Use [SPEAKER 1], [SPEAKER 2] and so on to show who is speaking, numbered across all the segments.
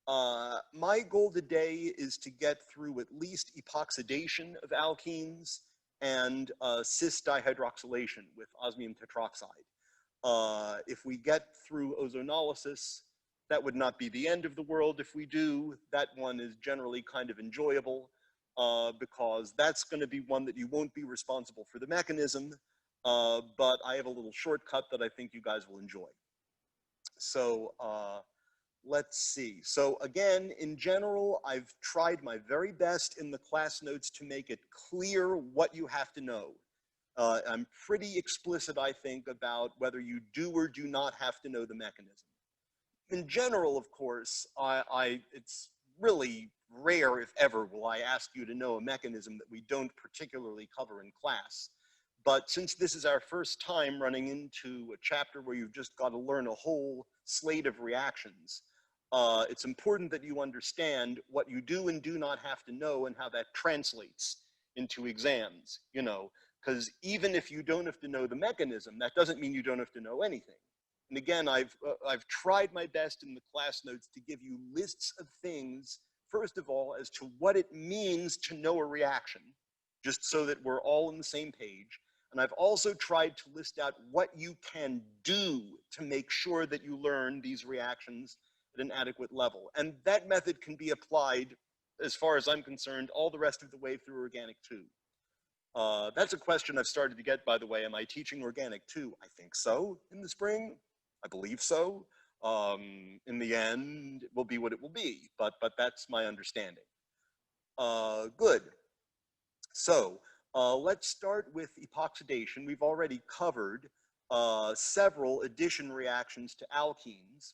[SPEAKER 1] My goal today is to get through at least epoxidation of alkenes and cis dihydroxylation with osmium tetroxide. If we get through ozonolysis, that would not be the end of the world. If we do, that one is generally kind of enjoyable because that's going to be one that you won't be responsible for the mechanism, but I have a little shortcut that I think you guys will enjoy. So let's see. So again, in general, I've tried my very best in the class notes to make it clear what you have to know. I'm pretty explicit, I think, about whether you do or do not have to know the mechanism. In general, of course, it's really rare, if ever, will I ask you to know a mechanism that we don't particularly cover in class. But since this is our first time running into a chapter where you've just got to learn a whole slate of reactions, it's important that you understand what you do and do not have to know and how that translates into exams, you know, because even if you don't have to know the mechanism, that doesn't mean you don't have to know anything. And again, I've tried my best in the class notes to give you lists of things, first of all, as to what it means to know a reaction, just so that we're all on the same page. And I've also tried to list out what you can do to make sure that you learn these reactions at an adequate level. And that method can be applied, as far as I'm concerned, all the rest of the way through Organic 2. That's a question I've started to get, by the way. Am I teaching Organic 2? I think so in the spring. I believe so. In the end, it will be what it will be, but that's my understanding. Good. So let's start with epoxidation. We've already covered several addition reactions to alkenes.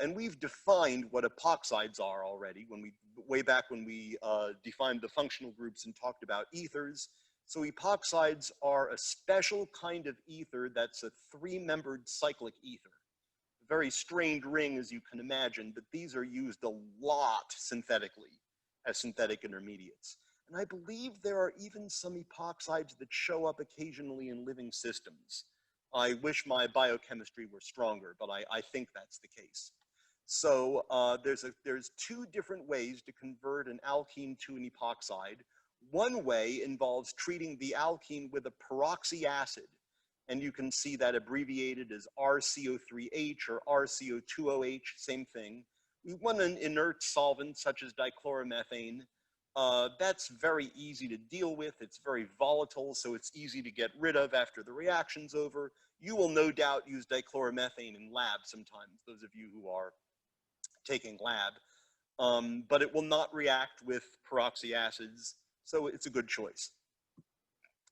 [SPEAKER 1] And we've defined what epoxides are already way back when we defined the functional groups and talked about ethers. So epoxides are a special kind of ether that's a three-membered cyclic ether. A very strained ring, as you can imagine, but these are used a lot synthetically as synthetic intermediates. And I believe there are even some epoxides that show up occasionally in living systems. I wish my biochemistry were stronger, but I think that's the case. So there's two different ways to convert an alkene to an epoxide. One way involves treating the alkene with a peroxy acid, and you can see that abbreviated as RCO3H or RCO2OH, same thing. We want an inert solvent such as dichloromethane. That's very easy to deal with. It's very volatile, so it's easy to get rid of after the reaction's over. You will no doubt use dichloromethane in lab sometimes, those of you who are taking lab, but it will not react with peroxy acids, so it's a good choice.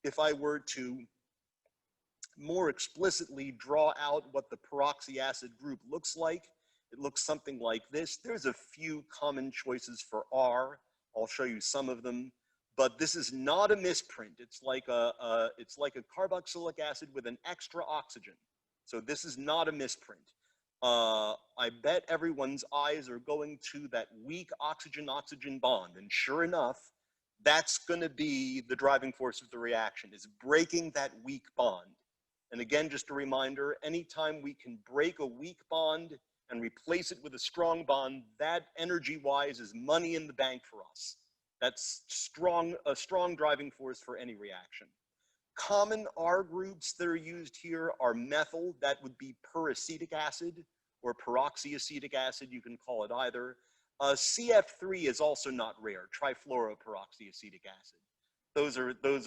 [SPEAKER 1] If I were to more explicitly draw out what the peroxy acid group looks like, it looks something like this. There's a few common choices for R. I'll show you some of them, but this is not a misprint. It's like a carboxylic acid with an extra oxygen. So this is not a misprint. I bet everyone's eyes are going to that weak oxygen-oxygen bond, and sure enough, that's going to be the driving force of the reaction, is breaking that weak bond. And again, just a reminder, anytime we can break a weak bond and replace it with a strong bond, that energy-wise is money in the bank for us. That's a strong driving force for any reaction. Common R groups that are used here are methyl, that would be peracetic acid, or peroxyacetic acid, you can call it either. CF3 is also not rare, trifluoroperoxyacetic acid. Those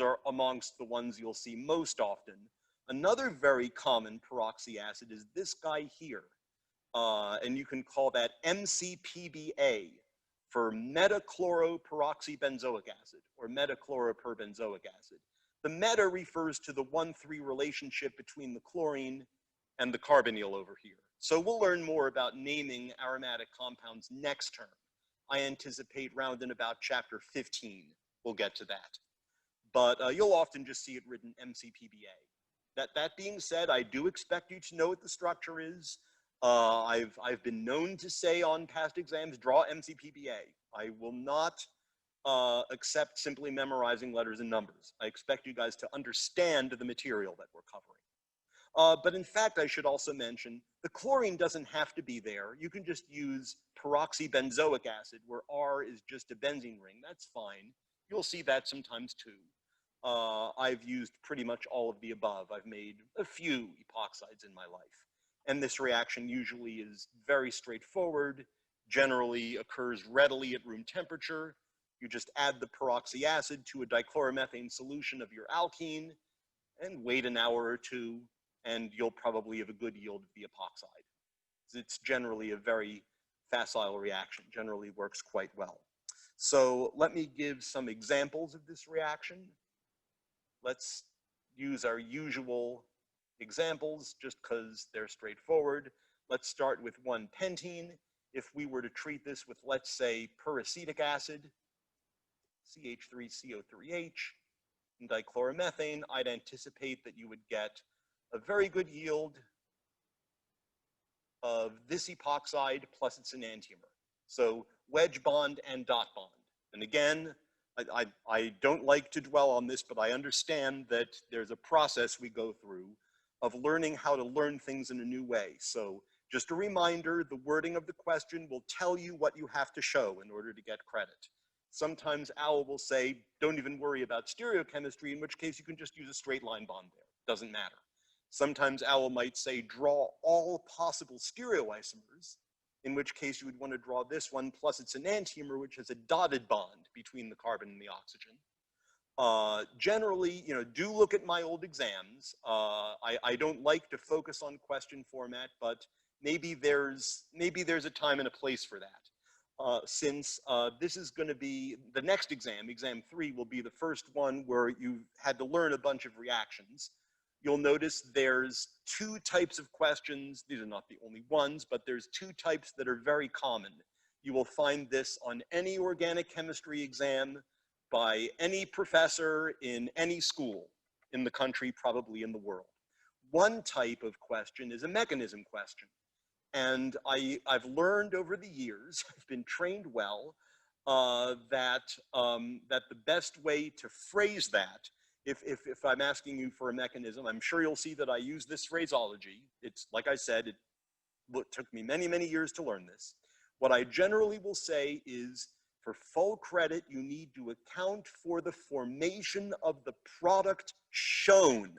[SPEAKER 1] are amongst the ones you'll see most often. Another very common peroxy acid is this guy here, and you can call that MCPBA for metachloroperoxybenzoic acid, or metachloroperbenzoic acid. The meta refers to the 1-3 relationship between the chlorine and the carbonyl over here. So we'll learn more about naming aromatic compounds next term. I anticipate round in about chapter 15, we'll get to that. But you'll often just see it written MCPBA. That being said, I do expect you to know what the structure is. I've been known to say on past exams, draw MCPBA. I will not accept simply memorizing letters and numbers. I expect you guys to understand the material that we're covering. But in fact, I should also mention, the chlorine doesn't have to be there. You can just use peroxybenzoic acid, where R is just a benzene ring. That's fine. You'll see that sometimes too. I've used pretty much all of the above. I've made a few epoxides in my life. And this reaction usually is very straightforward, generally occurs readily at room temperature. You just add the peroxy acid to a dichloromethane solution of your alkene and wait an hour or two, and you'll probably have a good yield of the epoxide. It's generally a very facile reaction, generally works quite well. So let me give some examples of this reaction. Let's use our usual examples just because they're straightforward. Let's start with 1-pentene. If we were to treat this with, let's say, peracetic acid, CH3CO3H, and dichloromethane, I'd anticipate that you would get a very good yield of this epoxide plus its enantiomer. So wedge bond and dot bond. And again, I don't like to dwell on this, but I understand that there's a process we go through of learning how to learn things in a new way. So just a reminder, the wording of the question will tell you what you have to show in order to get credit. Sometimes OWL will say, don't even worry about stereochemistry, in which case you can just use a straight line bond there. Doesn't matter. Sometimes OWL might say, draw all possible stereoisomers, in which case you would want to draw this one plus its enantiomer, which has a dotted bond between the carbon and the oxygen. Generally, do look at my old exams. I don't like to focus on question format, but maybe there's a time and a place for that. Since this is going to be the next exam, exam 3 will be the first one where you had to learn a bunch of reactions. You'll notice there's 2 types of questions. These are not the only ones, but there's 2 types that are very common. You will find this on any organic chemistry exam by any professor in any school in the country, probably in the world. One type of question is a mechanism question. And I've learned over the years, I've been trained well, that the best way to phrase that, if I'm asking you for a mechanism, I'm sure you'll see that I use this phraseology. It's, like I said, it took me many, many years to learn this. What I generally will say is, for full credit, you need to account for the formation of the product shown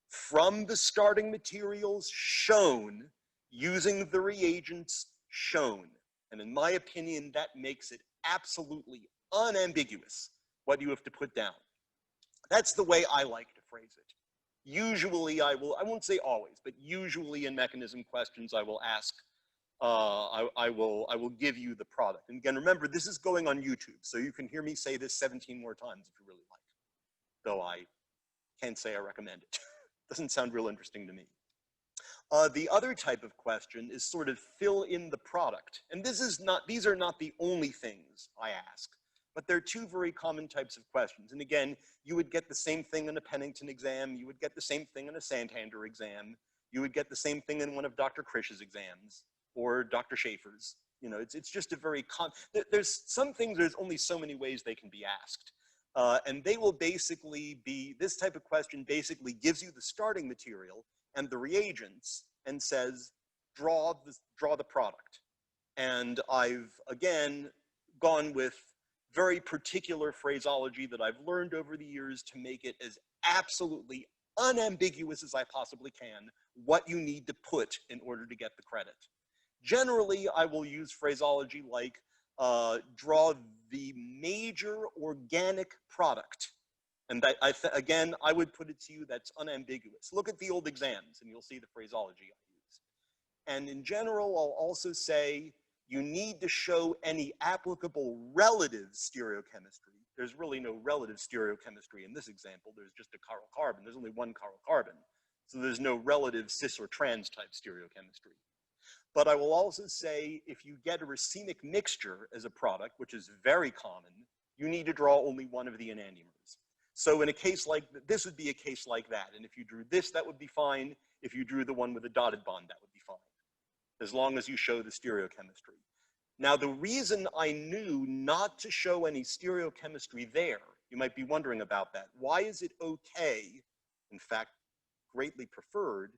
[SPEAKER 1] from the starting materials shown using the reagents shown. And in my opinion, that makes it absolutely unambiguous what you have to put down. That's the way I like to phrase it. Usually I won't say always, but usually in mechanism questions I will ask, I will give you the product. And again, remember, this is going on YouTube, so you can hear me say this 17 more times if you really like. Though I can't say I recommend it. Doesn't sound real interesting to me. The other type of question is sort of fill in the product. And these are not the only things I ask, but they're 2 very common types of questions. And again, you would get the same thing in a Pennington exam. You would get the same thing in a Santander exam. You would get the same thing in one of Dr. Krish's exams or Dr. Schaefer's. It's just a very there's some things, there's only so many ways they can be asked. And they will basically be, this type of question basically gives you the starting material and the reagents and says, draw the product. And I've, again, gone with very particular phraseology that I've learned over the years to make it as absolutely unambiguous as I possibly can what you need to put in order to get the credit. Generally, I will use phraseology like, draw the major organic product. And again, I would put it to you, that's unambiguous. Look at the old exams and you'll see the phraseology I use. And in general, I'll also say, you need to show any applicable relative stereochemistry. There's really no relative stereochemistry in this example. There's just a chiral carbon. There's only one chiral carbon. So there's no relative cis or trans type stereochemistry. But I will also say, if you get a racemic mixture as a product, which is very common, you need to draw only one of the enantiomers. So in a case like this would be a case like that. And if you drew this, that would be fine. If you drew the one with a dotted bond, that would be fine, as long as you show the stereochemistry. Now, the reason I knew not to show any stereochemistry there, you might be wondering about that. Why is it okay, in fact, greatly preferred,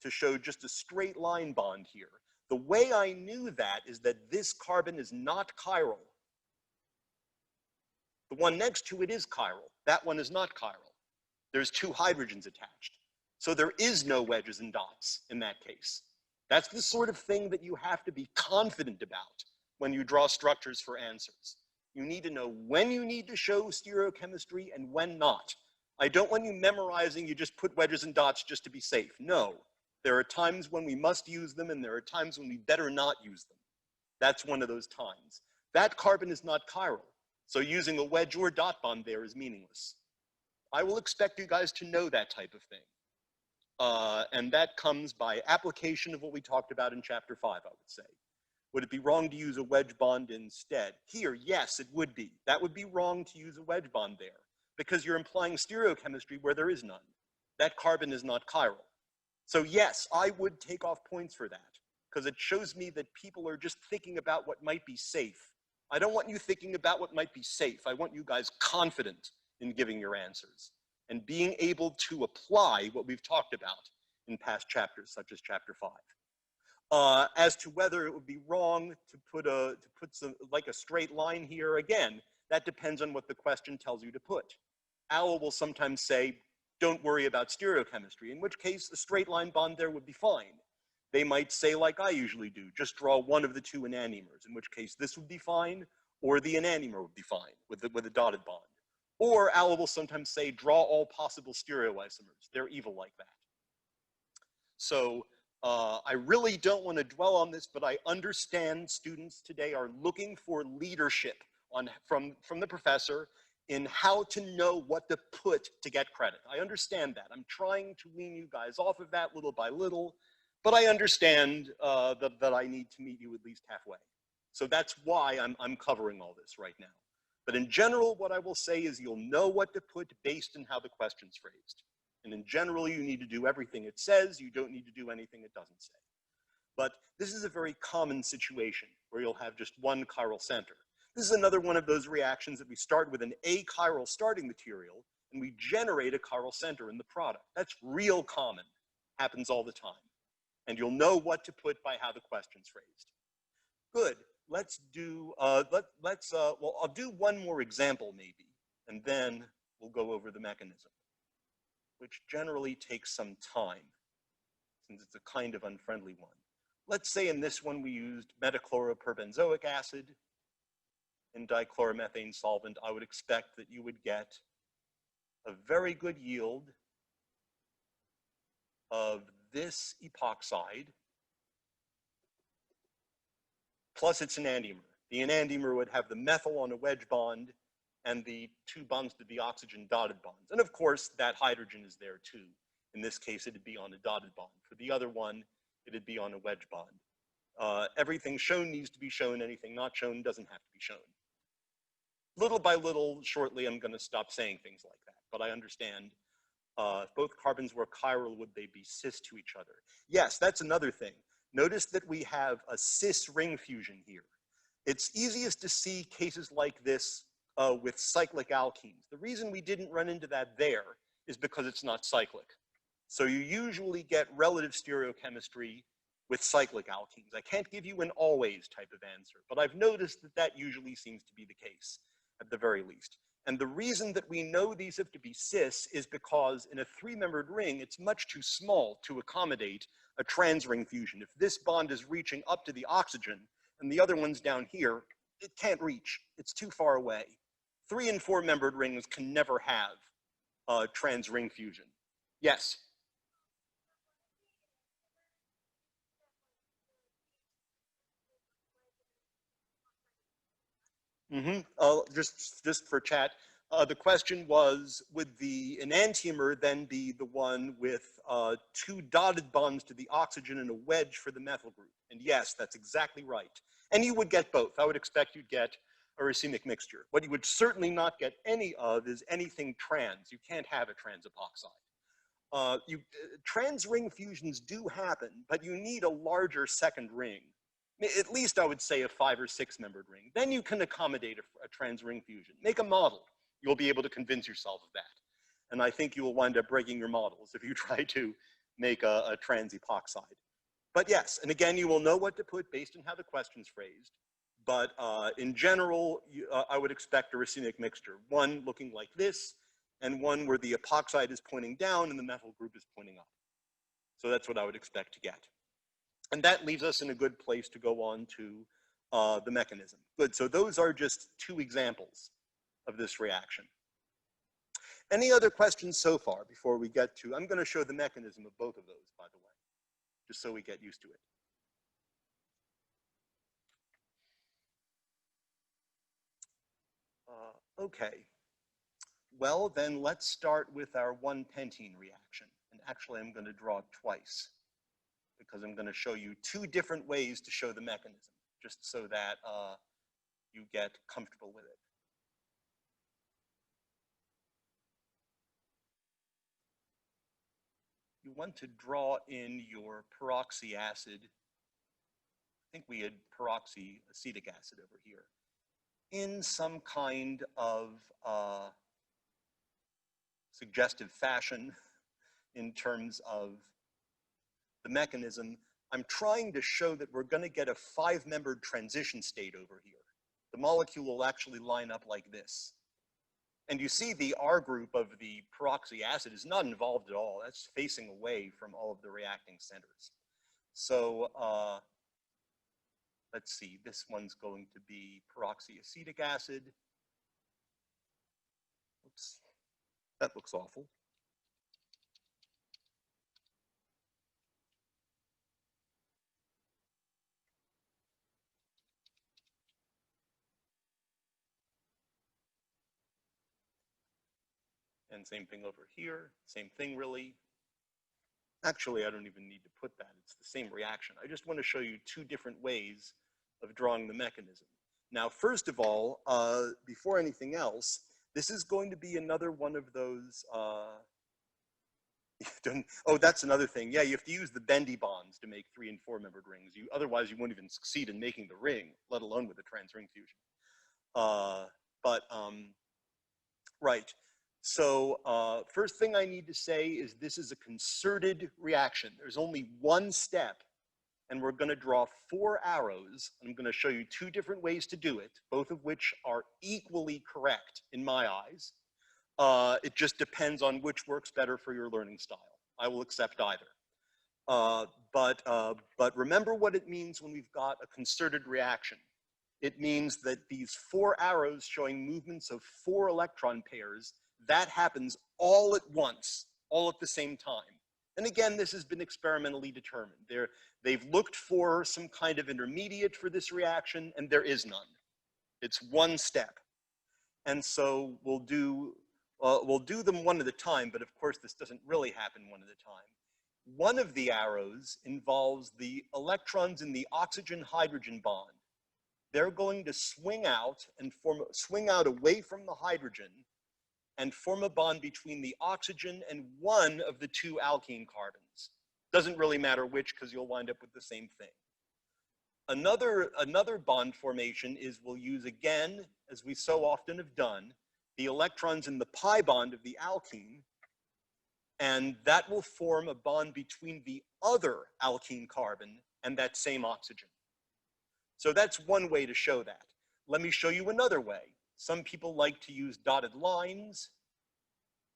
[SPEAKER 1] to show just a straight line bond here. The way I knew that is that this carbon is not chiral. The one next to it is chiral. That one is not chiral. There's two hydrogens attached. So there is no wedges and dots in that case. That's the sort of thing that you have to be confident about when you draw structures for answers. You need to know when you need to show stereochemistry and when not. I don't want you memorizing, you just put wedges and dots just to be safe. No, there are times when we must use them and there are times when we better not use them. That's one of those times. That carbon is not chiral, so using a wedge or dot bond there is meaningless. I will expect you guys to know that type of thing. And that comes by application of what we talked about in chapter 5, I would say. Would it be wrong to use a wedge bond instead? Here, yes, it would be. That would be wrong to use a wedge bond there because you're implying stereochemistry where there is none. That carbon is not chiral. So yes, I would take off points for that because it shows me that people are just thinking about what might be safe. I don't want you thinking about what might be safe. I want you guys confident in giving your answers and being able to apply what we've talked about in past chapters, such as chapter 5. As to whether it would be wrong to put some, like a straight line here, again, that depends on what the question tells you to put. Owl will sometimes say, don't worry about stereochemistry, in which case a straight line bond there would be fine. They might say, like I usually do, just draw one of the two enantiomers, in which case this would be fine, or the enantiomer would be fine with a dotted bond. Or Owl will sometimes say, draw all possible stereoisomers. They're evil like that. So I really don't want to dwell on this, but I understand students today are looking for leadership from the professor in how to know what to put to get credit. I understand that. I'm trying to wean you guys off of that little by little, but I understand that I need to meet you at least halfway. So that's why I'm covering all this right now. But in general, what I will say is you'll know what to put based on how the question's phrased. And in general, you need to do everything it says. You don't need to do anything it doesn't say. But this is a very common situation where you'll have just one chiral center. This is another one of those reactions that we start with an achiral starting material and we generate a chiral center in the product. That's real common, happens all the time. And you'll know what to put by how the question's phrased. Good, let's do, well, I'll do one more example maybe, and then we'll go over the mechanism, which generally takes some time since it's a kind of unfriendly one. Let's say in this one we used metachloroperbenzoic acid in dichloromethane solvent. I would expect that you would get a very good yield of this epoxide plus its enantiomer. The enantiomer would have the methyl on a wedge bond and the two bonds to the oxygen dotted bonds. And of course, that hydrogen is there too. In this case, it'd be on a dotted bond. For the other one, it'd be on a wedge bond. Everything shown needs to be shown. Anything not shown doesn't have to be shown. Little by little, shortly, I'm going to stop saying things like that. But I understand if both carbons were chiral, would they be cis to each other? Yes, that's another thing. Notice that we have a cis ring fusion here. It's easiest to see cases like this with cyclic alkenes. The reason we didn't run into that there is because it's not cyclic. So you usually get relative stereochemistry with cyclic alkenes. I can't give you an always type of answer, but I've noticed that that usually seems to be the case, at the very least. And the reason that we know these have to be cis is because in a three-membered ring, it's much too small to accommodate a trans ring fusion. If this bond is reaching up to the oxygen and the other one's down here, it can't reach. It's too far away. 3- and 4-membered rings can never have trans ring fusion. Yes? Just for chat, the question was, would the enantiomer then be the one with two dotted bonds to the oxygen and a wedge for the methyl group? And yes, that's exactly right. And you would get both. I would expect you'd get a racemic mixture. What you would certainly not get any of is anything trans. You can't have a trans epoxide. Trans ring fusions do happen, but you need a larger second ring. At least I would say a 5- or 6-membered ring. Then you can accommodate a trans ring fusion. Make a model. You'll be able to convince yourself of that. And I think you will wind up breaking your models if you try to make a trans epoxide. But yes, and again, you will know what to put based on how the question's phrased. But in general, I would expect a racemic mixture, one looking like this, and one where the epoxide is pointing down and the methyl group is pointing up. So that's what I would expect to get. And that leaves us in a good place to go on to the mechanism. Good, so those are just two examples of this reaction. Any other questions so far before we get to, I'm gonna show the mechanism of both of those, by the way, just so we get used to it. Okay, well then let's start with our 1-pentene reaction. And actually I'm gonna draw it twice because I'm gonna show you two different ways to show the mechanism, just so that you get comfortable with it. You want to draw in your peroxy acid. I think we had peroxy acetic acid over here, in some kind of suggestive fashion in terms of the mechanism. I'm trying to show that we're going to get a 5-membered transition state over here. The molecule will actually line up like this. And you see the R group of the peroxy acid is not involved at all. That's facing away from all of the reacting centers. So let's see, this one's going to be peroxy acetic acid. Oops, that looks awful. And same thing over here, same thing really. Actually, I don't even need to put that. It's the same reaction. I just want to show you two different ways of drawing the mechanism. Now, first of all, before anything else, this is going to be another one of those, oh, that's another thing. Yeah, you have to use the bendy bonds to make 3- and 4-membered rings. Otherwise, you won't even succeed in making the ring, let alone with the trans ring fusion. Right. So first thing I need to say is this is a concerted reaction. There's only one step, and we're going to draw 4 arrows. I'm going to show you 2 different ways to do it, both of which are equally correct in my eyes. It just depends on which works better for your learning style. I will accept either. But remember what it means when we've got a concerted reaction. It means that these 4 arrows showing movements of 4 electron pairs, that happens all at once, all at the same time. And again, this has been experimentally determined. They've looked for some kind of intermediate for this reaction, and there is none. It's one step. And so we'll do them one at a time, but of course this doesn't really happen one at a time. One of the arrows involves the electrons in the oxygen-hydrogen bond. They're going to swing out and swing out away from the hydrogen and form a bond between the oxygen and one of the 2 alkene carbons. Doesn't really matter which, because you'll wind up with the same thing. Another bond formation is we'll use again, as we so often have done, the electrons in the pi bond of the alkene, and that will form a bond between the other alkene carbon and that same oxygen. So that's one way to show that. Let me show you another way. Some people like to use dotted lines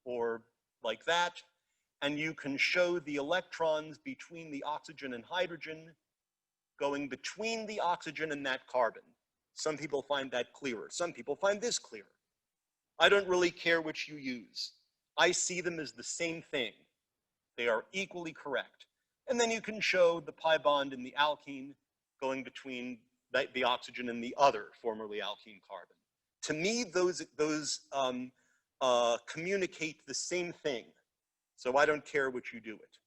[SPEAKER 1] or like that, and you can show the electrons between the oxygen and hydrogen going between the oxygen and that carbon. Some people find that clearer. Some people find this clearer. I don't really care which you use. I see them as the same thing. They are equally correct. And then you can show the pi bond in the alkene going between the oxygen and the other formerly alkene carbon. To me, those communicate the same thing. So I don't care which you do it.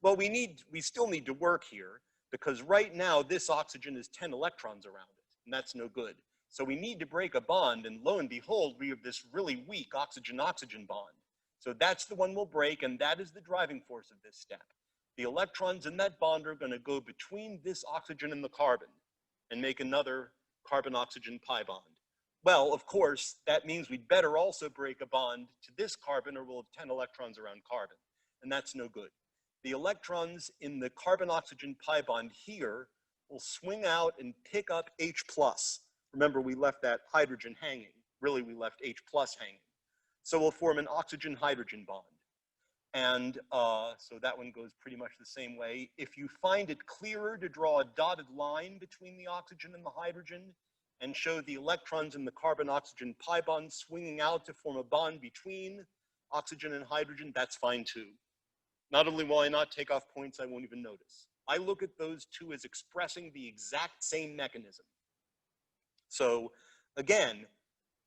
[SPEAKER 1] Well, we still need to work here, because right now this oxygen is 10 electrons around it, and that's no good. So we need to break a bond, and lo and behold, we have this really weak oxygen-oxygen bond. So that's the one we'll break, and that is the driving force of this step. The electrons in that bond are going to go between this oxygen and the carbon and make another carbon-oxygen pi bond. Well, of course, that means we'd better also break a bond to this carbon, or we'll have 10 electrons around carbon, and that's no good. the electrons in the carbon-oxygen pi bond here will swing out and pick up H+. Remember, we left that hydrogen hanging. Really, we left H+ hanging. So we'll form an oxygen-hydrogen bond. And so that one goes pretty much the same way. If you find it clearer to draw a dotted line between the oxygen and the hydrogen and show the electrons in the carbon-oxygen pi bond swinging out to form a bond between oxygen and hydrogen, that's fine too. Not only will I not take off points, I won't even notice. I look at those two as expressing the exact same mechanism. So again,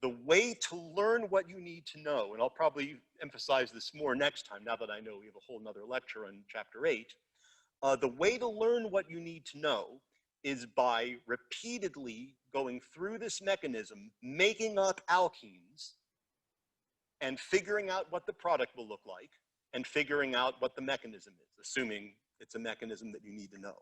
[SPEAKER 1] the way to learn what you need to know, and I'll probably emphasize this more next time now that I know we have a whole nother lecture on chapter 8, the way to learn what you need to know is by repeatedly going through this mechanism, making up alkenes, and figuring out what the product will look like, and figuring out what the mechanism is, assuming it's a mechanism that you need to know.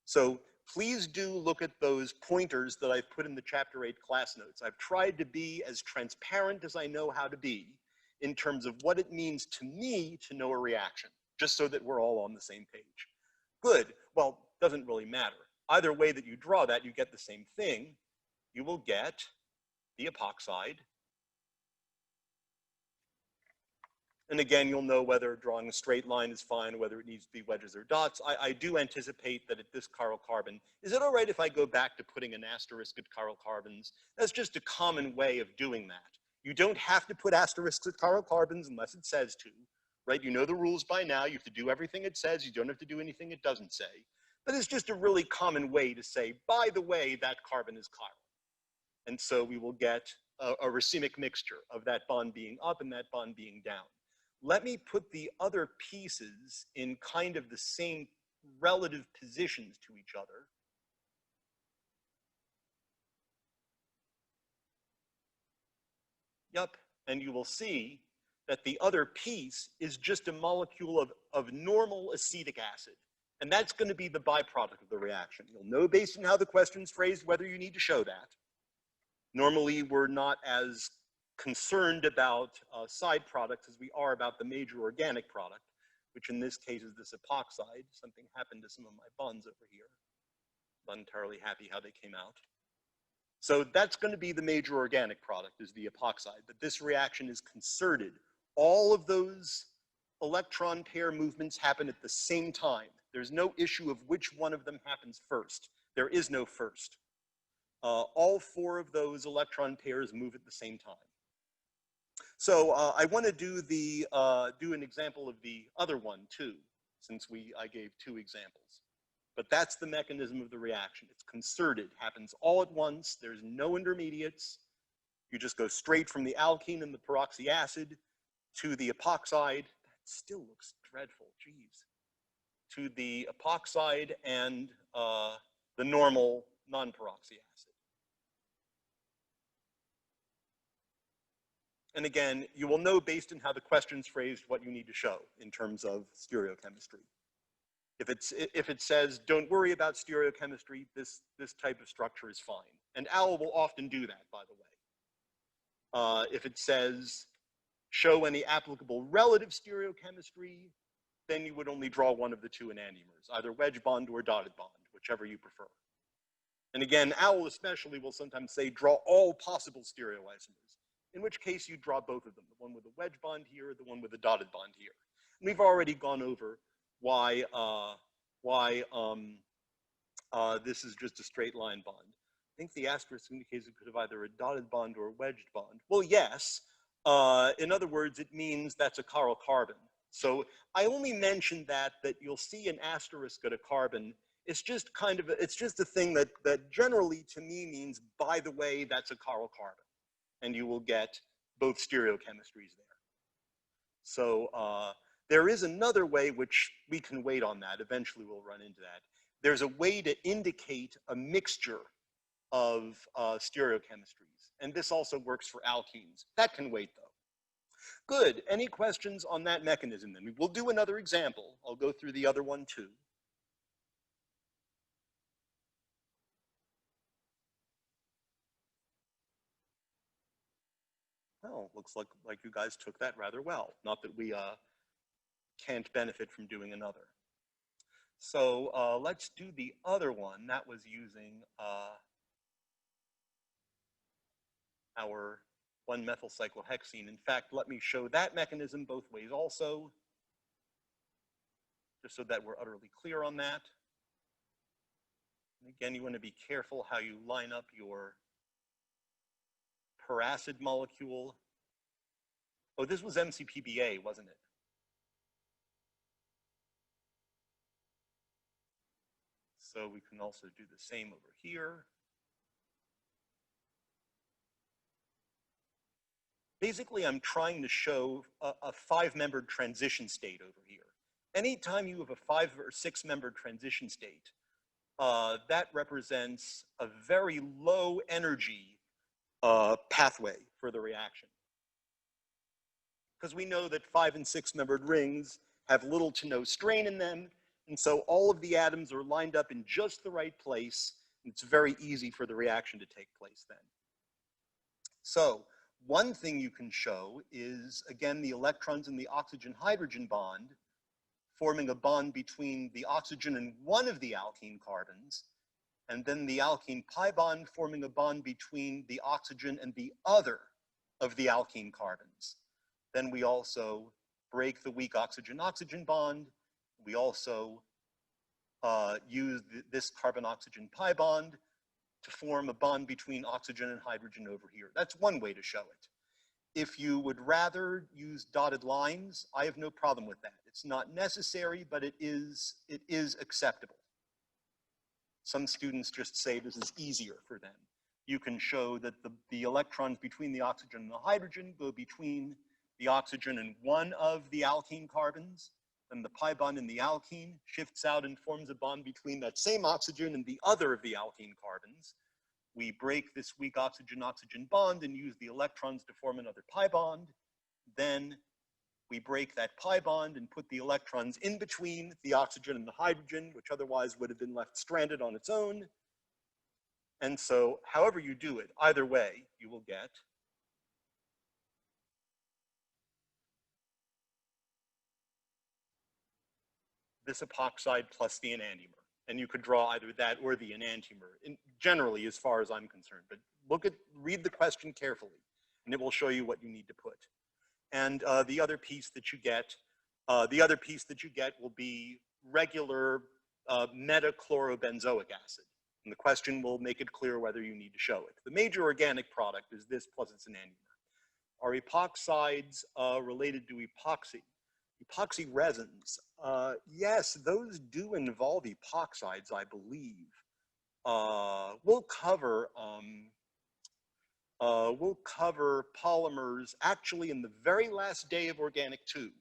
[SPEAKER 1] So please do look at those pointers that I've put in the chapter 8 class notes. I've tried to be as transparent as I know how to be in terms of what it means to me to know a reaction, just so that we're all on the same page. Good, well, doesn't really matter. Either way that you draw that, you get the same thing. You will get the epoxide. And again, you'll know whether drawing a straight line is fine, whether it needs to be wedges or dots. I do anticipate that at this chiral carbon, is it all right if I go back to putting an asterisk at chiral carbons? That's just a common way of doing that. You don't have to put asterisks at chiral carbons unless it says to, right? You know the rules by now. You have to do everything it says. You don't have to do anything it doesn't say. But it's just a really common way to say, by the way, that carbon is chiral. And so we will get a racemic mixture of that bond being up and that bond being down. Let me put the other pieces in kind of the same relative positions to each other. Yep, and you will see that the other piece is just a molecule of normal acetic acid. And that's going to be the byproduct of the reaction. You'll know based on how the question's phrased whether you need to show that. Normally, we're not as concerned about side products as we are about the major organic product, which in this case is this epoxide. Something happened to some of my bonds over here. I'm not entirely happy how they came out. So that's going to be the major organic product, is the epoxide. But this reaction is concerted. All of those electron pair movements happen at the same time. There's no issue of which one of them happens first. There is no first. All four of those electron pairs move at the same time. So I want to do an example of the other one too, since I gave two examples. But that's the mechanism of the reaction. It's concerted, happens all at once. There's no intermediates. You just go straight from the alkene and the peroxy acid to the epoxide. That still looks dreadful, geez. To the epoxide and the normal non-peroxy acid. And again, you will know based on how the question's phrased what you need to show in terms of stereochemistry. If it says, don't worry about stereochemistry, this type of structure is fine. And OWL will often do that, by the way. If it says, show any applicable relative stereochemistry, then you would only draw one of the two enantiomers, either wedge bond or dotted bond, whichever you prefer. And again, OWL especially will sometimes say, draw all possible stereoisomers, in which case you draw both of them, the one with a wedge bond here, the one with a dotted bond here. And we've already gone over why this is just a straight line bond. I think the asterisk indicates it could have either a dotted bond or a wedged bond. Well, yes. In other words, it means that's a chiral carbon. So I only mentioned that you'll see an asterisk at a carbon. It's just kind of, it's just a thing that generally to me means, by the way, that's a chiral carbon. And you will get both stereochemistries there. So there is another way which we can wait on that. Eventually we'll run into that. There's a way to indicate a mixture of stereochemistries. And this also works for alkenes. That can wait though. Good, any questions on that mechanism then? We'll do another example. I'll go through the other one too. Oh, looks like you guys took that rather well. Not that we can't benefit from doing another. So let's do the other one. That was using our 1-methylcyclohexene. In fact, let me show that mechanism both ways also, just so that we're utterly clear on that. And again, you want to be careful how you line up your peracid molecule. Oh, this was MCPBA, wasn't it? So we can also do the same over here. Basically, I'm trying to show a 5-membered transition state over here. Anytime you have a 5 or 6-membered transition state, that represents a very low energy pathway for the reaction. Because we know that 5- and 6-membered rings have little to no strain in them, and so all of the atoms are lined up in just the right place, and it's very easy for the reaction to take place then. So one thing you can show is, again, the electrons in the oxygen-hydrogen bond forming a bond between the oxygen and one of the alkene carbons, and then the alkene pi bond forming a bond between the oxygen and the other of the alkene carbons. Then we also break the weak oxygen-oxygen bond. We also use this carbon-oxygen pi bond to form a bond between oxygen and hydrogen over here. That's one way to show it. If you would rather use dotted lines, I have no problem with that. It's not necessary, but it is acceptable. Some students just say this is easier for them. You can show that the electrons between the oxygen and the hydrogen go between the oxygen and one of the alkene carbons, then the pi bond in the alkene shifts out and forms a bond between that same oxygen and the other of the alkene carbons. We break this weak oxygen-oxygen bond and use the electrons to form another pi bond. Then we break that pi bond and put the electrons in between the oxygen and the hydrogen, which otherwise would have been left stranded on its own. And so however you do it, either way, you will get this epoxide plus the enantiomer. And you could draw either that or the enantiomer, generally, as far as I'm concerned. But read the question carefully, and it will show you what you need to put. And the other piece that you get, will be regular metachlorobenzoic acid. And the question will make it clear whether you need to show it. The major organic product is this plus its enantiomer. Are epoxides related to epoxy? Epoxy resins, yes, those do involve epoxides, I believe. We'll cover polymers actually in the very last day of Organic 2.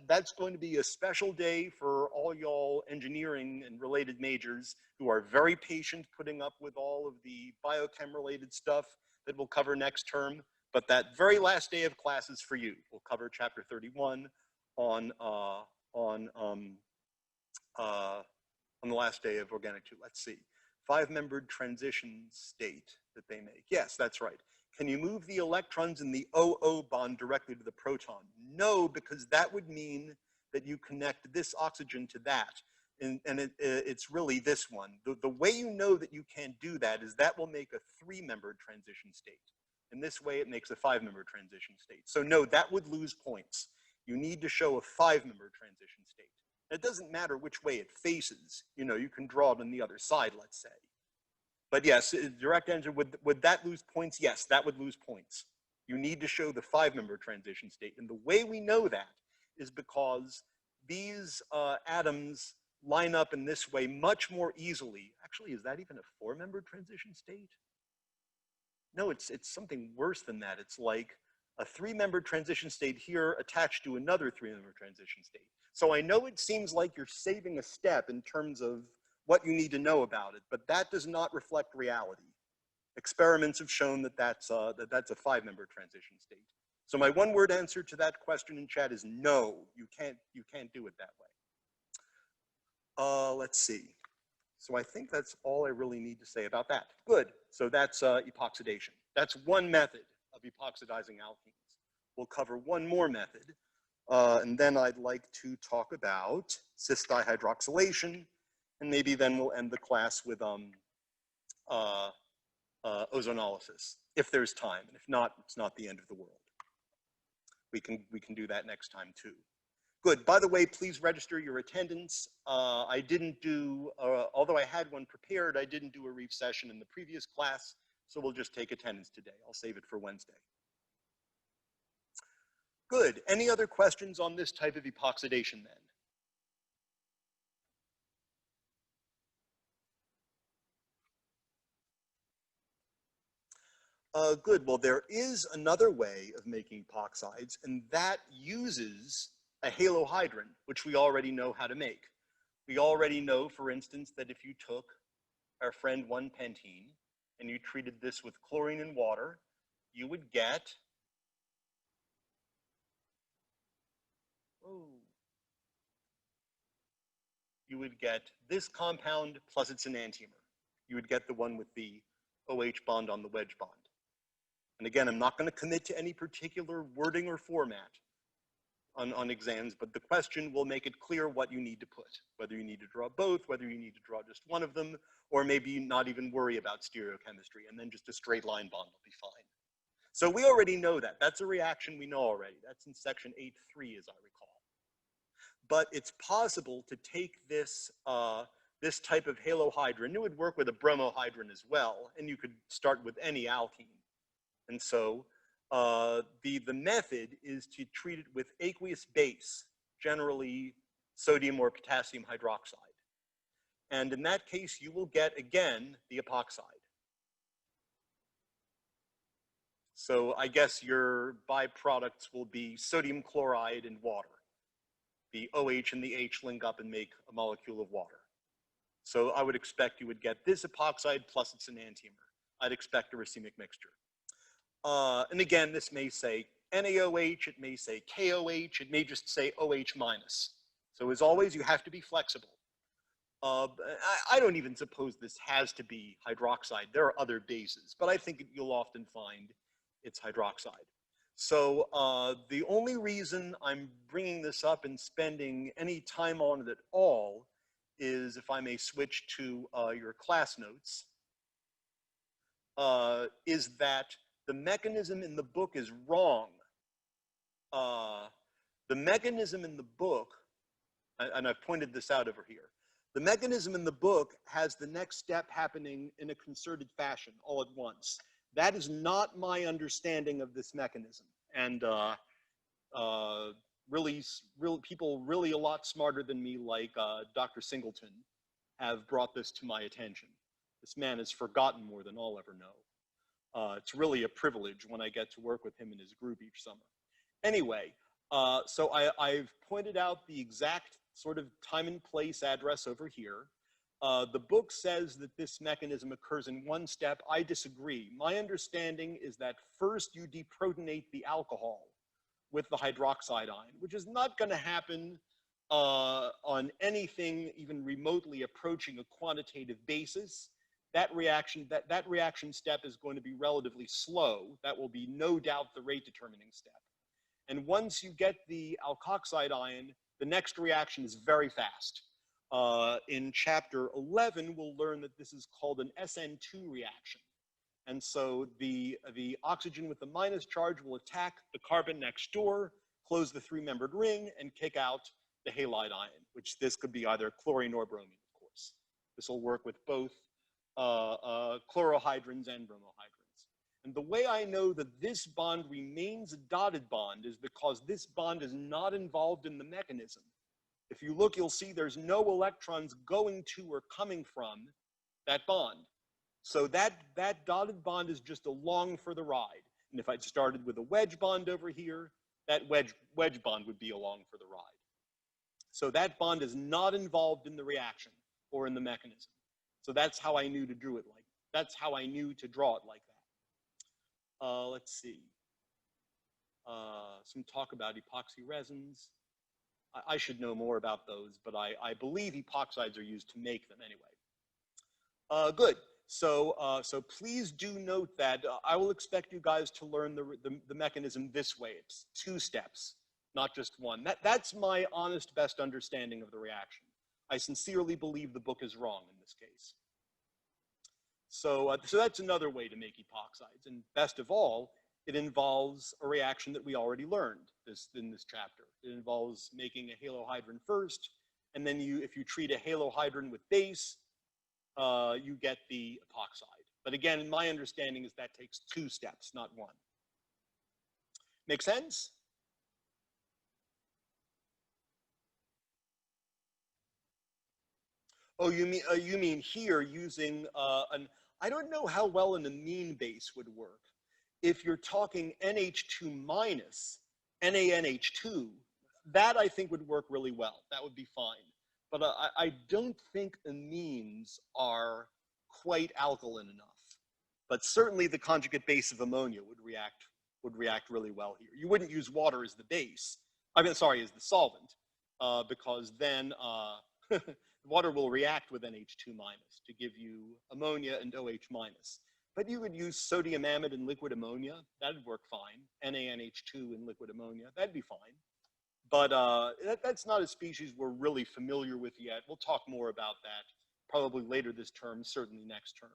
[SPEAKER 1] That's going to be a special day for all y'all engineering and related majors who are very patient putting up with all of the biochem related stuff that we'll cover next term. But that very last day of classes for you. We'll cover chapter 31 on the last day of Organic 2. Let's see. 5-membered transition state that they make. Yes, that's right. Can you move the electrons in the OO bond directly to the proton? No, because that would mean that you connect this oxygen to that. And it's really this one. The way you know that you can't do that is that will make a 3-membered transition state. In this way, it makes a 5-membered transition state. So no, that would lose points. You need to show a 5-membered transition state. It doesn't matter which way it faces. You know, you can draw it on the other side, let's say. But yes, direct answer, would that lose points? Yes, that would lose points. You need to show the 5-membered transition state. And the way we know that is because these atoms line up in this way much more easily. Actually, is that even a 4-membered transition state? No, it's something worse than that. It's like a 3-membered transition state here attached to another 3-membered transition state. So I know it seems like you're saving a step in terms of what you need to know about it, but that does not reflect reality. Experiments have shown that that's a 5-membered transition state. So my one-word answer to that question in chat is no, you can't do it that way. Let's see. So I think that's all I really need to say about that. Good, so that's epoxidation. That's one method of epoxidizing alkenes. We'll cover one more method, And then I'd like to talk about Cis Dihydroxylation, and maybe then we'll end the class with ozonolysis, if there's time. And if not, it's not the end of the world. We can do that next time too. Good. By the way, please register your attendance. I didn't do, although I had one prepared, I didn't do a reef session in the previous class, so we'll just take attendance today. I'll save it for Wednesday. Good. Any other questions on this type of epoxidation then? Good. Well, there is another way of making epoxides, and that uses a halohydrin, which we already know how to make. We already know, for instance, that if you took our friend 1-pentene and you treated this with chlorine and water, you would get, this compound plus its enantiomer. You would get the one with the OH bond on the wedge bond. And again, I'm not going to commit to any particular wording or format on exams, but the question will make it clear what you need to put, whether you need to draw both, whether you need to draw just one of them, or maybe not even worry about stereochemistry, and then just a straight line bond will be fine. So we already know that. That's a reaction we know already. That's in section 8.3, as I recall. But it's possible to take this, this type of halohydrin. It would work with a bromohydrin as well, and you could start with any alkene. And so the method is to treat it with aqueous base, generally sodium or potassium hydroxide. And in that case, you will get, again, the epoxide. So I guess your byproducts will be sodium chloride and water. The OH and the H link up and make a molecule of water. So I would expect you would get this epoxide plus its enantiomer. I'd expect a racemic mixture. And again, this may say NaOH, it may say KOH, it may just say OH minus. So as always, you have to be flexible. I don't even suppose this has to be hydroxide. There are other bases, but I think you'll often find it's hydroxide. So the only reason I'm bringing this up and spending any time on it at all is, if I may switch to your class notes, is that the mechanism in the book is wrong. The mechanism in the book, and I've pointed this out over here, the mechanism in the book has the next step happening in a concerted fashion all at once. That is not my understanding of this mechanism. And people really a lot smarter than me, like Dr. Singleton, have brought this to my attention. This man has forgotten more than I'll ever know. It's really a privilege when I get to work with him in his group each summer. Anyway, so I've pointed out the exact sort of time and place address over here. The book says that this mechanism occurs in one step. I disagree. My understanding is that first you deprotonate the alcohol with the hydroxide ion, which is not going to happen on anything even remotely approaching a quantitative basis. That reaction step is going to be relatively slow. That will be no doubt the rate determining step. And once you get the alkoxide ion, the next reaction is very fast. In chapter 11, we'll learn that this is called an SN2 reaction. And so the oxygen with the minus charge will attack the carbon next door, close the three-membered ring, and kick out the halide ion, which this could be either chlorine or bromine, of course. This will work with both chlorohydrins and bromohydrins. And the way I know that this bond remains a dotted bond is because this bond is not involved in the mechanism. If you look, you'll see there's no electrons going to or coming from that bond. So that dotted bond is just along for the ride. And if I'd started with a wedge bond over here, that wedge bond would be along for the ride. So that bond is not involved in the reaction or in the mechanism. So that's how I knew to draw it like that. That's how I knew to draw it like that. Let's see. Some talk about epoxy resins. I should know more about those, but I believe epoxides are used to make them anyway. Good. So please do note that I will expect you guys to learn the mechanism this way. It's two steps. not just one. That's my honest, best understanding of the reaction. I sincerely believe the book is wrong in this case. So that's another way to make epoxides. And best of all, it involves a reaction that we already learned in this chapter. It involves making a halohydrin first, and then if you treat a halohydrin with base, you get the epoxide. But again, my understanding is that takes 2 steps, not 1. Make sense? Oh, you mean here using I don't know how well an amine base would work. If you're talking NH2 minus, NaNH2, that I think would work really well. That would be fine. But I don't think amines are quite alkaline enough. But certainly the conjugate base of ammonia would react really well here. You wouldn't use water as the base. As the solvent, because then water will react with NH2 minus to give you ammonia and OH minus. But you would use sodium amide in liquid ammonia. That'd work fine. NaNH2 in liquid ammonia. That'd be fine. But that's not a species we're really familiar with yet. We'll talk more about that probably later this term, certainly next term.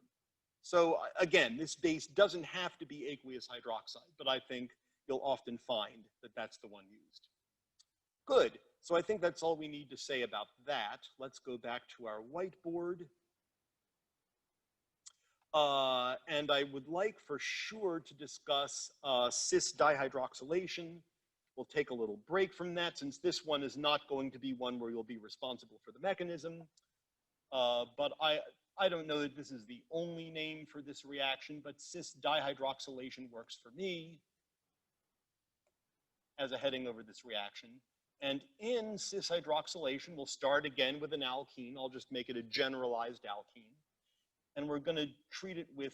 [SPEAKER 1] So again, this base doesn't have to be aqueous hydroxide, but I think you'll often find that that's the one used. Good. So I think that's all we need to say about that. Let's go back to our whiteboard. And I would like for sure to discuss Cis Dihydroxylation. We'll take a little break from that since this one is not going to be one where you'll be responsible for the mechanism. But I don't know that this is the only name for this reaction, but Cis Dihydroxylation works for me as a heading over this reaction. And in Cis hydroxylation, we'll start again with an alkene. I'll just make it a generalized alkene. And we're going to treat it with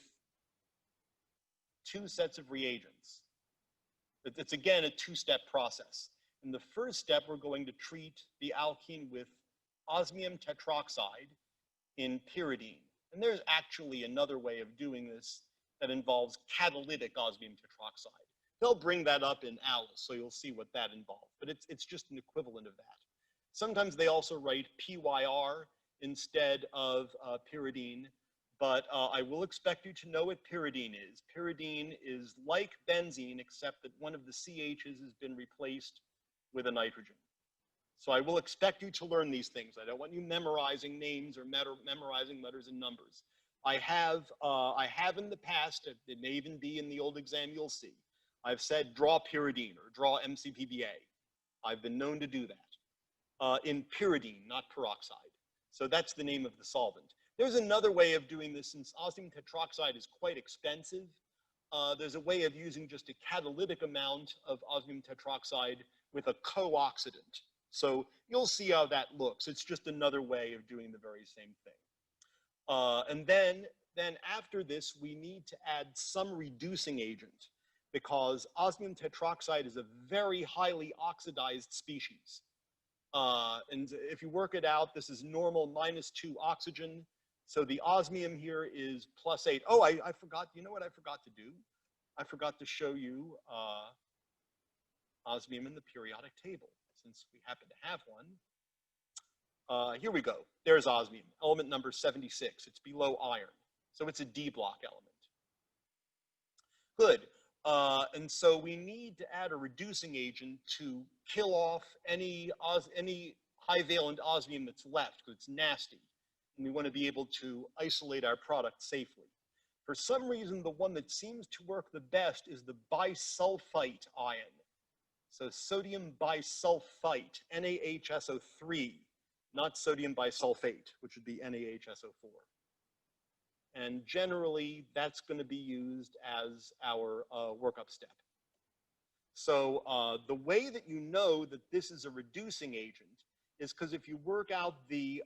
[SPEAKER 1] 2 sets of reagents. It's again a 2-step process. In the first step, we're going to treat the alkene with osmium tetroxide in pyridine. And there's actually another way of doing this that involves catalytic osmium tetroxide. They'll bring that up in Alice, so you'll see what that involves. But it's just an equivalent of that. Sometimes they also write PYR instead of pyridine, but I will expect you to know what pyridine is. Pyridine is like benzene, except that one of the CH's has been replaced with a nitrogen. So I will expect you to learn these things. I don't want you memorizing names or memorizing letters and numbers. I have in the past, it may even be in the old exam you'll see, I've said draw pyridine or draw MCPBA. I've been known to do that in pyridine, not peroxide. So that's the name of the solvent. There's another way of doing this since osmium tetroxide is quite expensive. There's a way of using just a catalytic amount of osmium tetroxide with a co-oxidant. So you'll see how that looks. It's just another way of doing the very same thing. And then after this, we need to add some reducing agent because osmium tetroxide is a very highly oxidized species. And if you work it out, this is normal -2 oxygen. So the osmium here is +8. Oh, I forgot, you know what I forgot to do? I forgot to show you osmium in the periodic table, since we happen to have one. Here we go. There's osmium, element number 76. It's below iron. So it's a D block element. Good. And so we need to add a reducing agent to kill off any high valent osmium that's left, because it's nasty. And we want to be able to isolate our product safely. For some reason, the one that seems to work the best is the bisulfite ion. So sodium bisulfite, NaHSO3, not sodium bisulfate, which would be NaHSO4. And generally, that's going to be used as our workup step. So the way that you know that this is a reducing agent is because if you work out the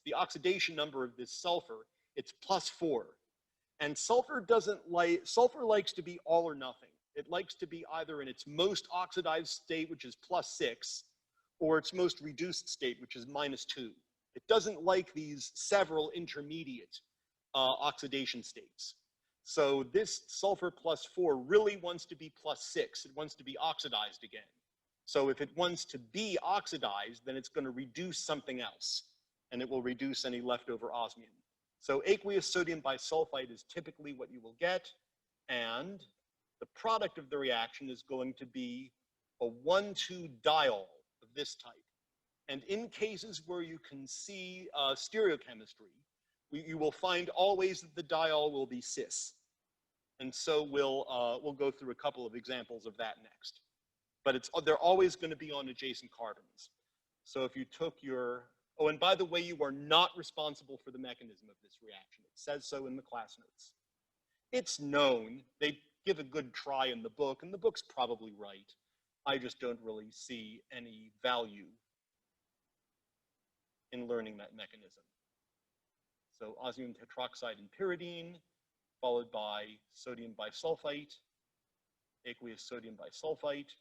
[SPEAKER 1] the oxidation number of this sulfur, it's +4. And sulfur likes to be all or nothing. It likes to be either in its most oxidized state, which is +6, or its most reduced state, which is -2. It doesn't like these several intermediate oxidation states. So this sulfur plus 4 really wants to be plus 6. It wants to be oxidized again. So if it wants to be oxidized, then it's going to reduce something else, and it will reduce any leftover osmium. So aqueous sodium bisulfite is typically what you will get, and the product of the reaction is going to be a 1,2 diol of this type. And in cases where you can see stereochemistry, you will find always that the diol will be cis. And so we'll go through a couple of examples of that next. But they're always going to be on adjacent carbons. So if you took your, oh, and by the way, you are not responsible for the mechanism of this reaction. It says so in the class notes. It's known. They give a good try in the book, and the book's probably right. I just don't really see any value in learning that mechanism. So osmium tetroxide and pyridine, followed by sodium bisulfite, aqueous sodium bisulfite.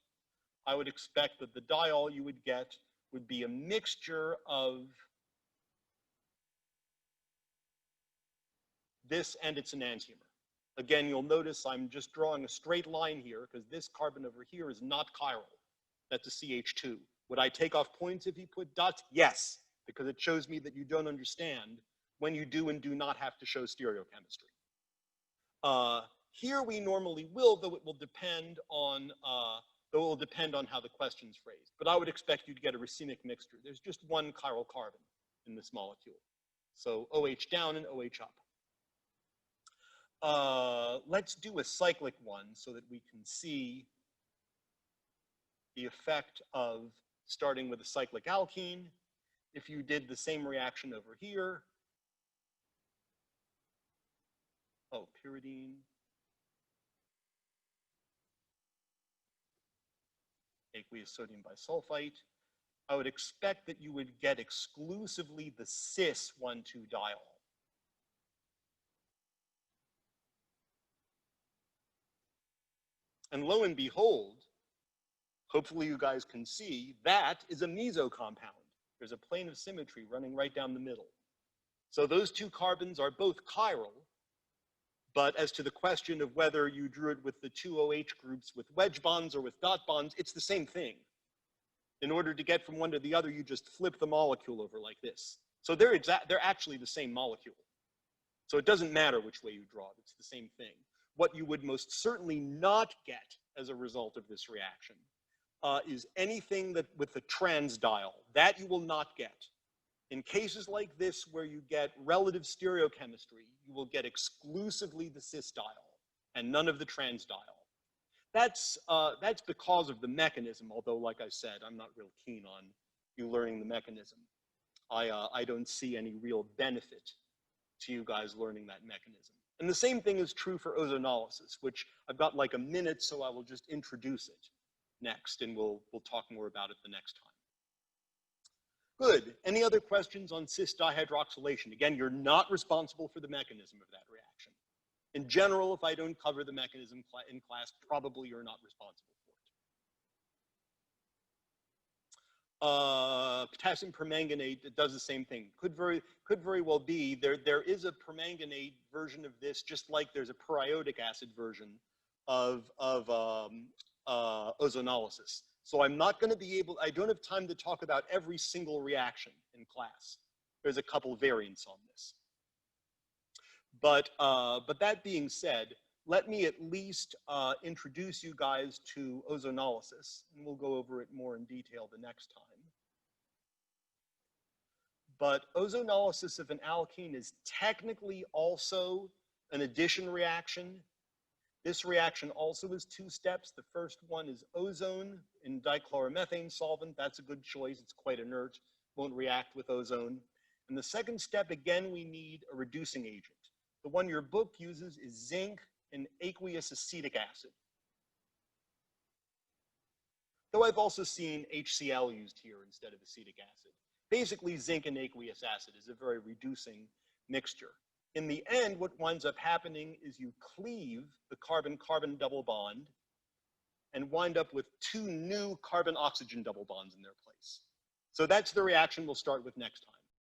[SPEAKER 1] I would expect that the diol you would get would be a mixture of this and its enantiomer. Again, you'll notice I'm just drawing a straight line here because this carbon over here is not chiral. That's a CH2. Would I take off points if you put dots? Yes, because it shows me that you don't understand when you do and do not have to show stereochemistry. Here we normally will, though it will depend on how the question's phrased. But I would expect you to get a racemic mixture. There's just one chiral carbon in this molecule. So OH down and OH up. Let's do a cyclic one so that we can see the effect of starting with a cyclic alkene. If you did the same reaction over here, oh, pyridine, aqueous sodium bisulfite, I would expect that you would get exclusively the cis 1,2 diol. And lo and behold, hopefully you guys can see, that is a meso compound. There's a plane of symmetry running right down the middle. So those two carbons are both chiral, but as to the question of whether you drew it with the two OH groups with wedge bonds or with dot bonds, it's the same thing. In order to get from one to the other, you just flip the molecule over like this. So they're actually the same molecule. So it doesn't matter which way you draw it, it's the same thing. What you would most certainly not get as a result of this reaction is anything that with the trans diol. That you will not get. In cases like this where you get relative stereochemistry, you will get exclusively the cis diol and none of the trans diol. That's because of the mechanism, although like I said, I'm not real keen on you learning the mechanism. I don't see any real benefit to you guys learning that mechanism. And the same thing is true for ozonolysis, which I've got like a minute, so I will just introduce it next, and we'll talk more about it the next time. Good. Any other questions on cis dihydroxylation? Again, you're not responsible for the mechanism of that reaction. In general, if I don't cover the mechanism in class, probably you're not responsible for it. Potassium permanganate does the same thing. Could very well be. There is a permanganate version of this, just like there's a periodic acid version of ozonolysis. So I'm not going to be able, I don't have time to talk about every single reaction in class. There's a couple variants on this. But that being said, let me at least introduce you guys to ozonolysis, and we'll go over it more in detail the next time. But ozonolysis of an alkene is technically also an addition reaction. This reaction also is two steps. The first one is ozone in dichloromethane solvent. That's a good choice. It's quite inert, won't react with ozone. And the second step, again, we need a reducing agent. The one your book uses is zinc and aqueous acetic acid. Though I've also seen HCl used here instead of acetic acid. Basically, zinc and aqueous acid is a very reducing mixture. In the end, what winds up happening is you cleave the carbon-carbon double bond and wind up with two new carbon-oxygen double bonds in their place. So that's the reaction we'll start with next time.